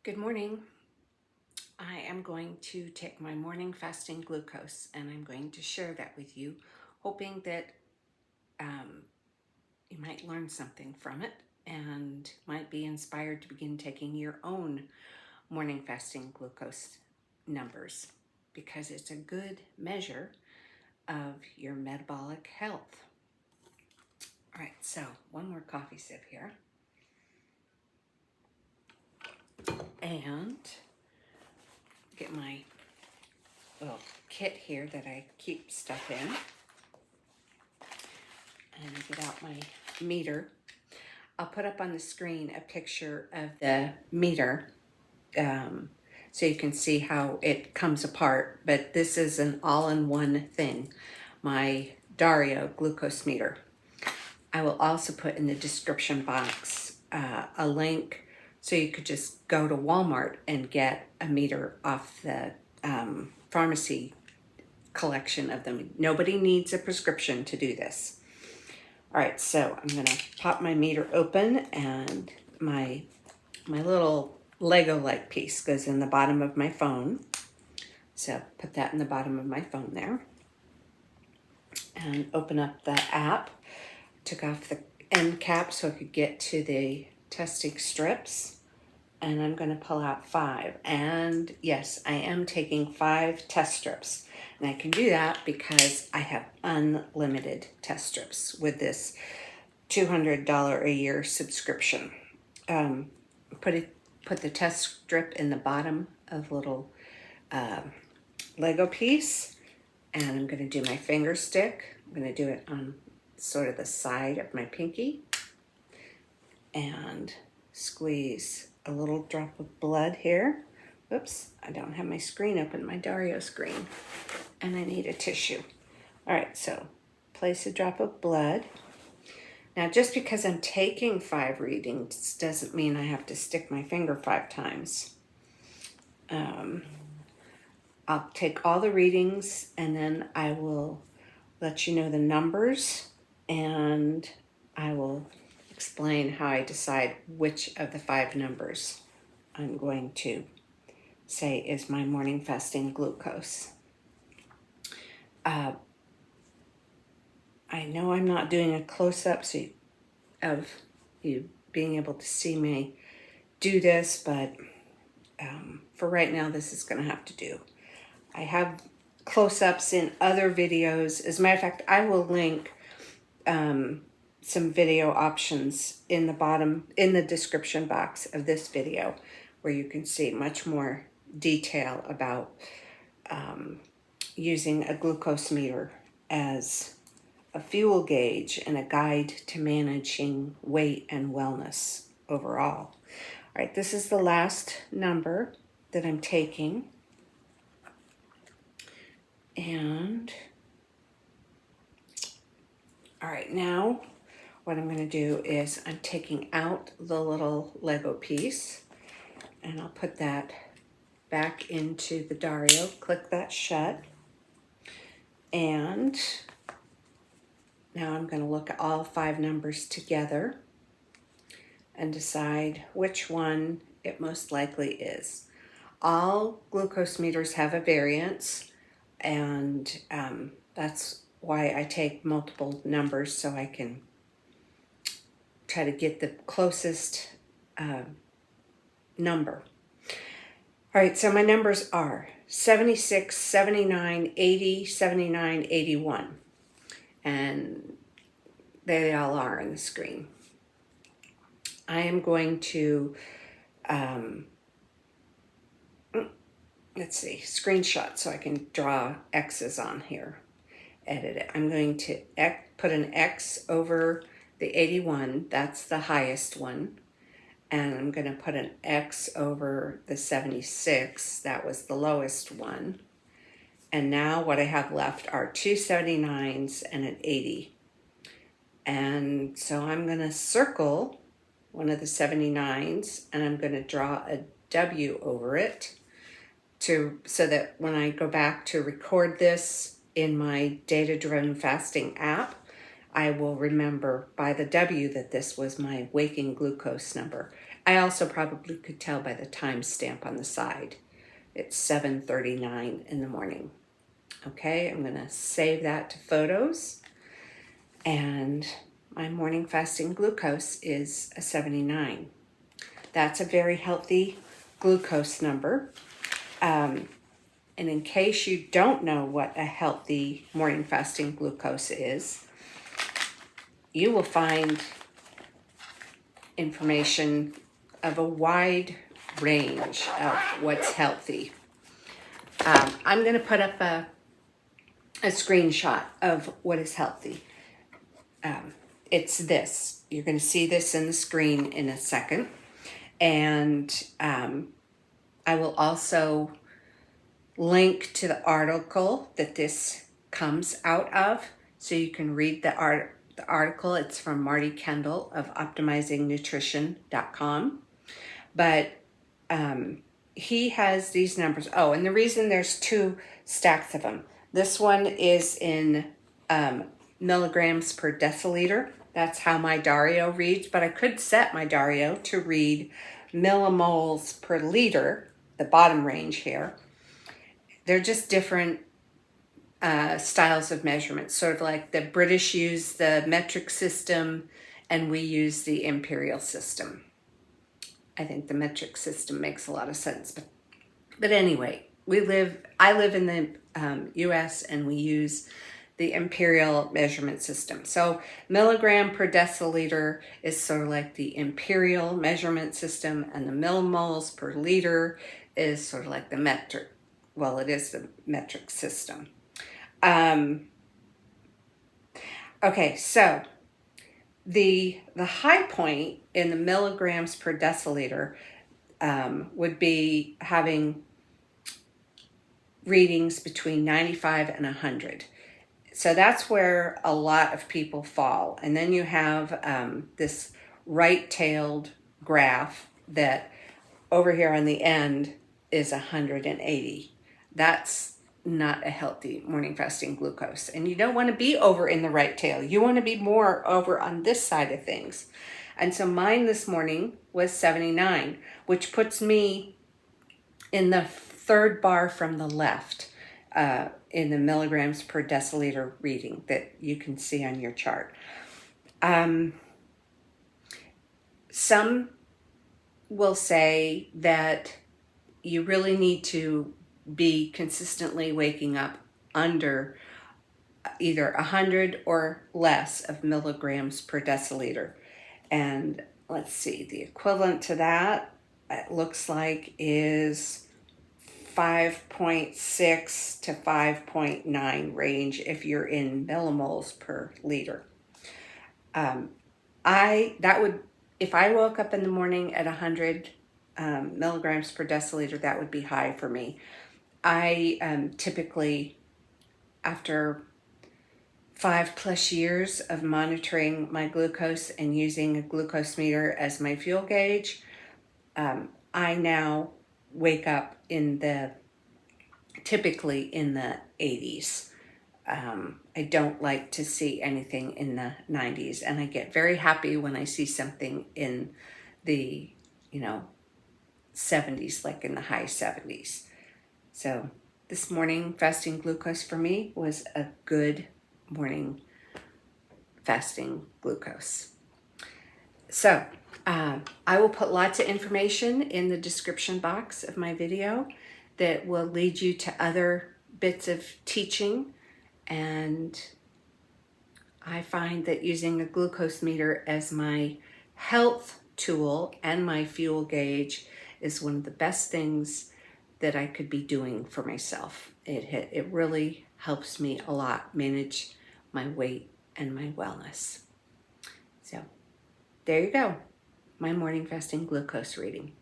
Good morning. I am going to take my morning fasting glucose and I'm going to share that with you, hoping that you might learn something from it and might be inspired to begin taking your own morning fasting glucose numbers because it's a good measure of your metabolic health. All right, so one more coffee sip here. And get my little kit here that I keep stuff in. And get out my meter. I'll put up on the screen a picture of the meter so you can see how it comes apart. But this is an all-in-one thing, my Dario glucose meter. I will also put in the description box a link so you could just go to Walmart and get a meter off the pharmacy collection of them. Nobody needs a prescription to do this. All right, so I'm gonna pop my meter open and my little Lego-like piece goes in the bottom of my phone. So put that in the bottom of my phone there. And open up the app. Took off the end cap so I could get to the testing strips. And I'm gonna pull out 5. And yes, I am taking 5 test strips. And I can do that because I have unlimited test strips with this $200 a year subscription. Put the test strip in the bottom of the little Lego piece, and I'm going to do my finger stick. I'm going to do it on sort of the side of my pinky and squeeze a little drop of blood here. Oops, I don't have my screen open, my Dario screen, and I need a tissue. All right, so place a drop of blood. Now, just because I'm taking 5 readings doesn't mean I have to stick my finger 5 times. I'll take all the readings and then I will let you know the numbers and I will explain how I decide which of the 5 numbers I'm going to say is my morning fasting glucose. I know I'm not doing a close-up of you being able to see me do this, but for right now, this is going to have to do. I have close-ups in other videos. As a matter of fact, I will link some video options in the bottom, in the description box of this video, where you can see much more detail about using a glucose meter as a fuel gauge and a guide to managing weight and wellness overall. All right, this is the last number that I'm taking. And, all right, now what I'm going to do is I'm taking out the little Lego piece and I'll put that back into the Dario, click that shut. And now I'm going to look at all 5 numbers together and decide which one it most likely is. All glucose meters have a variance, and that's why I take multiple numbers so I can try to get the closest number. All right, so my numbers are 76, 79, 80, 79, 81. And they all are on the screen. I am going to, let's see, screenshot so I can draw X's on here, edit it. I'm going to put an X over the 81, that's the highest one. And I'm going to put an X over the 76, that was the lowest one. And now what I have left are 2 79s and an 80. And so I'm going to circle one of the 79s and I'm going to draw a W over it so that when I go back to record this in my data-driven fasting app, I will remember by the W that this was my waking glucose number. I also probably could tell by the timestamp on the side. It's 7:39 in the morning. Okay, I'm gonna save that to photos. And my morning fasting glucose is a 79. That's a very healthy glucose number. And in case you don't know what a healthy morning fasting glucose is, you will find information of a wide range of what's healthy. I'm going to put up a screenshot of what is healthy. It's this. You're going to see this in the screen in a second. And I will also link to the article that this comes out of, so you can read the article. It's from Marty Kendall of optimizingnutrition.com. But he has these numbers. Oh, and the reason there's 2 stacks of them. This one is in milligrams per deciliter. That's how my Dario reads, but I could set my Dario to read millimoles per liter, the bottom range here. They're just different styles of measurement, sort of like the British use the metric system and we use the imperial system. I think the metric system makes a lot of sense. But anyway, I live in the US and we use the imperial measurement system. So milligram per deciliter is sort of like the imperial measurement system, and the millimoles per liter is sort of like the metric. Well, it is the metric system. Okay, so the high point in the milligrams per deciliter would be having readings between 95 and 100. So that's where a lot of people fall. And then you have this right-tailed graph that over here on the end is 180. That's not a healthy morning fasting glucose. And you don't want to be over in the right tail. You want to be more over on this side of things. And so mine this morning was 79, which puts me in the 3rd bar from the left in the milligrams per deciliter reading that you can see on your chart. Some will say that you really need to be consistently waking up under either 100 or less of milligrams per deciliter. And let's see, the equivalent to that, it looks like, is 5.6 to 5.9 range if you're in millimoles per liter. If I woke up in the morning at 100 milligrams per deciliter, that would be high for me. I typically, after 5+ years of monitoring my glucose and using a glucose meter as my fuel gauge, I now wake up typically in the 80s. I don't like to see anything in the 90s, and I get very happy when I see something in the 70s, like in the high 70s. So this morning fasting glucose for me was a good morning fasting glucose. So I will put lots of information in the description box of my video that will lead you to other bits of teaching. And I find that using a glucose meter as my health tool and my fuel gauge is one of the best things that I could be doing for myself. It really helps me a lot manage my weight and my wellness. So there you go, my morning fasting glucose reading.